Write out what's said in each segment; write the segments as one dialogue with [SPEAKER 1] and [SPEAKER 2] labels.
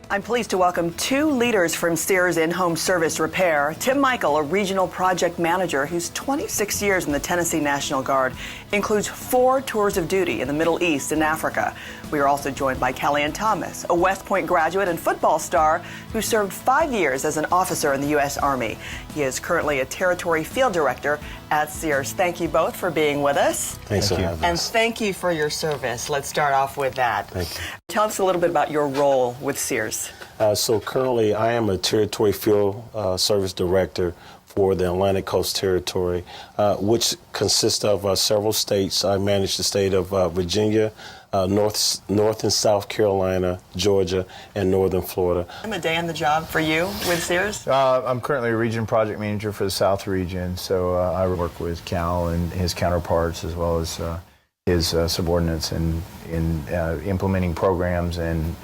[SPEAKER 1] I'm pleased to welcome two leaders from Sears in-home service repair. Tim Michael, a regional project manager who's 26 years in the Tennessee National Guard, includes 4 tours of duty in the Middle East and Africa. We are also joined by Callian Thomas, a West Point graduate and football star who served 5 years as an officer in the U.S. Army. He is currently a territory field director at Sears. Thank you both for being with us.
[SPEAKER 2] Thanks for having us.
[SPEAKER 1] And thank you for your service. Let's start off with that.
[SPEAKER 2] Thank you.
[SPEAKER 1] Tell us a little bit about your role with Sears.
[SPEAKER 2] So currently I am a territory field service director for the Atlantic Coast Territory, which consists of several states. I manage the state of Virginia, North and South Carolina, Georgia, and Northern Florida.
[SPEAKER 1] I'm a day on the job for you with Sears.
[SPEAKER 3] I'm currently a region project manager for the South region, so I work with Cal and his counterparts as well as his subordinates in implementing programs and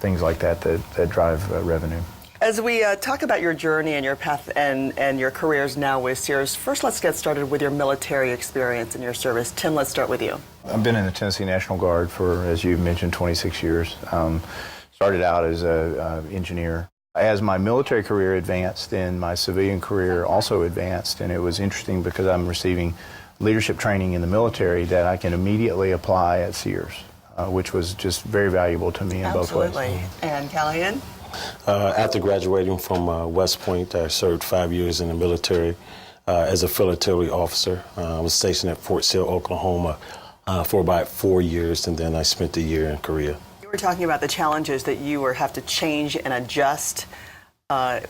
[SPEAKER 3] things like that drive revenue.
[SPEAKER 1] As we talk about your journey and your path and your careers now with Sears, first let's get started with your military experience and your service. Tim, let's start with you.
[SPEAKER 3] I've been in the Tennessee National Guard for, as you mentioned, 26 years. Started out as an engineer. As my military career advanced, then my civilian career also advanced, and it was interesting because I'm receiving leadership training in the military that I can immediately apply at Sears, which was just very valuable to me in both ways.
[SPEAKER 1] Absolutely. And Callian?
[SPEAKER 2] After graduating from West Point, I served 5 years in the military as a field artillery officer. I was stationed at Fort Sill, Oklahoma for about 4 years, and then I spent a year in Korea.
[SPEAKER 1] You were talking about the challenges that you have to change and adjust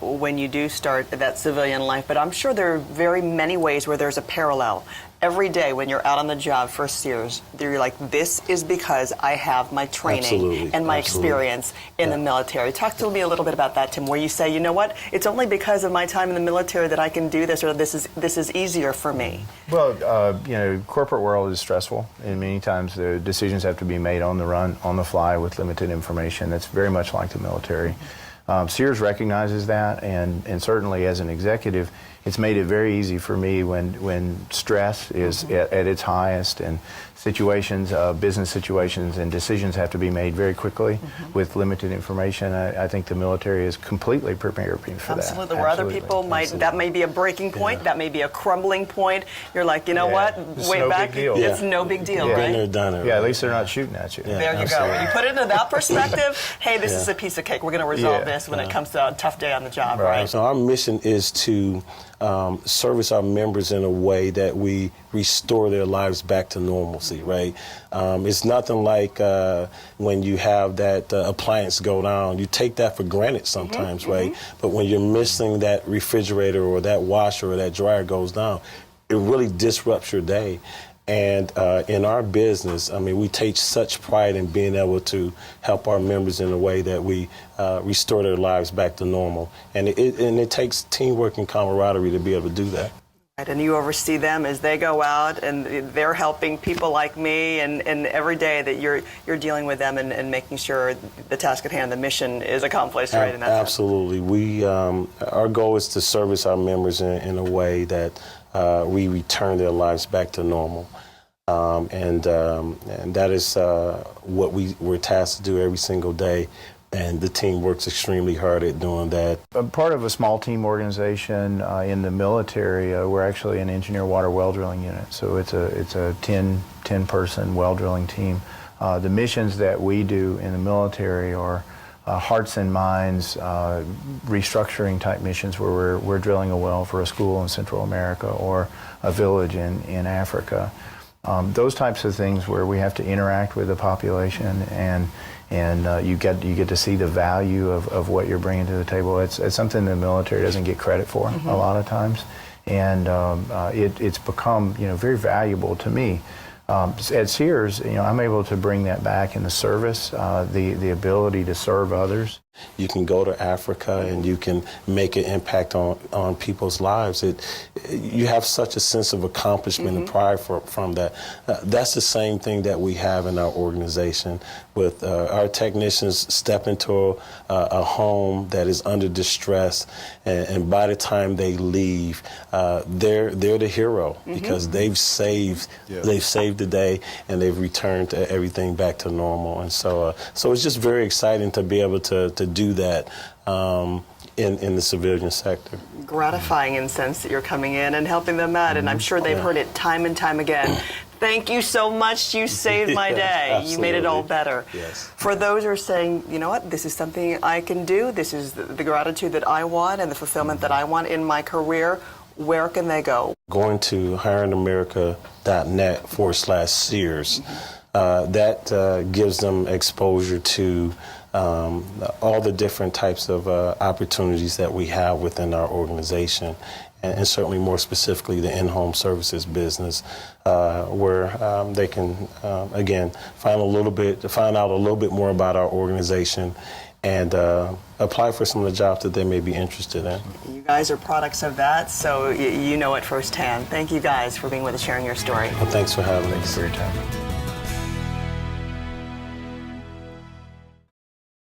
[SPEAKER 1] when you do start that civilian life, but I'm sure there are very many ways where there's a parallel. Every day when you're out on the job for Sears, you're like, this is because I have my training and my experience in the military. Talk to me a little bit about that, Tim, where you say, you know what, it's only because of my time in the military that I can do this, or this is easier for me.
[SPEAKER 3] Well, corporate world is stressful, and many times the decisions have to be made on the run, on the fly, with limited information. That's very much like the military. Sears recognizes that, and certainly as an executive, it's made it very easy for me when stress is at its highest and situations, business situations and decisions have to be made very quickly with limited information. I think the military is completely prepared for that.
[SPEAKER 1] Absolutely. Where other people that may be a breaking point, that may be a crumbling point. You're like, you know what, way back, it's no big deal, right?
[SPEAKER 2] Been there, done it.
[SPEAKER 3] Yeah, at least they're not shooting at you.
[SPEAKER 1] There you go. When you put it into that perspective, hey, this is a piece of cake. We're going to resolve this when it comes to a tough day on the job, right?
[SPEAKER 2] So our mission is to service our members in a way that we restore their lives back to normalcy, right? It's nothing like when you have that appliance go down. You take that for granted sometimes, right? But when you're missing that refrigerator or that washer or that dryer goes down, it really disrupts your day. And in our business, I mean, we take such pride in being able to help our members in a way that we restore their lives back to normal. And it takes teamwork and camaraderie to be able to do that.
[SPEAKER 1] And you oversee them as they go out, and they're helping people like me, and every day that you're dealing with them and making sure the task at hand, the mission, is accomplished, right? In that
[SPEAKER 2] Absolutely. We our goal is to service our members in a way that we return their lives back to normal, and that is what we're tasked to do every single day. And the team works extremely hard at doing that.
[SPEAKER 3] Part of a small team organization in the military, we're actually an engineer water well drilling unit. So it's a 10-person well drilling team. The missions that we do in the military are hearts and minds, restructuring type missions where we're drilling a well for a school in Central America or a village in Africa. Those types of things where we have to interact with the population and you get to see the value of what you're bringing to the table. It's something the military doesn't get credit for a lot of times, and it's become very valuable to me. At Sears, I'm able to bring that back in the service, the ability to serve others.
[SPEAKER 2] You can go to Africa and you can make an impact on people's lives. You have such a sense of accomplishment and pride from that. That's the same thing that we have in our organization with our technicians step into a home that is under distress, and by the time they leave, they're the hero because they've saved the day and they've returned everything back to normal. And so it's just very exciting to be able to to do that in the civilian sector.
[SPEAKER 1] Gratifying in the sense that you're coming in and helping them out, and I'm sure they've heard it time and time again. Thank you so much. You saved my day. You made it all better.
[SPEAKER 2] Yes.
[SPEAKER 1] For those who are saying, you know what, this is something I can do, this is the gratitude that I want and the fulfillment that I want in my career, where can they go?
[SPEAKER 2] Going to hireandamerica.net/Sears. That gives them exposure to all the different types of opportunities that we have within our organization, and certainly more specifically the in-home services business, where they can again find out a little bit more about our organization and apply for some of the jobs that they may be interested in.
[SPEAKER 1] You guys are products of that, so you know it firsthand. Thank you guys for being with us, sharing your story.
[SPEAKER 2] Well, thanks for having us.
[SPEAKER 3] Thanks for your time.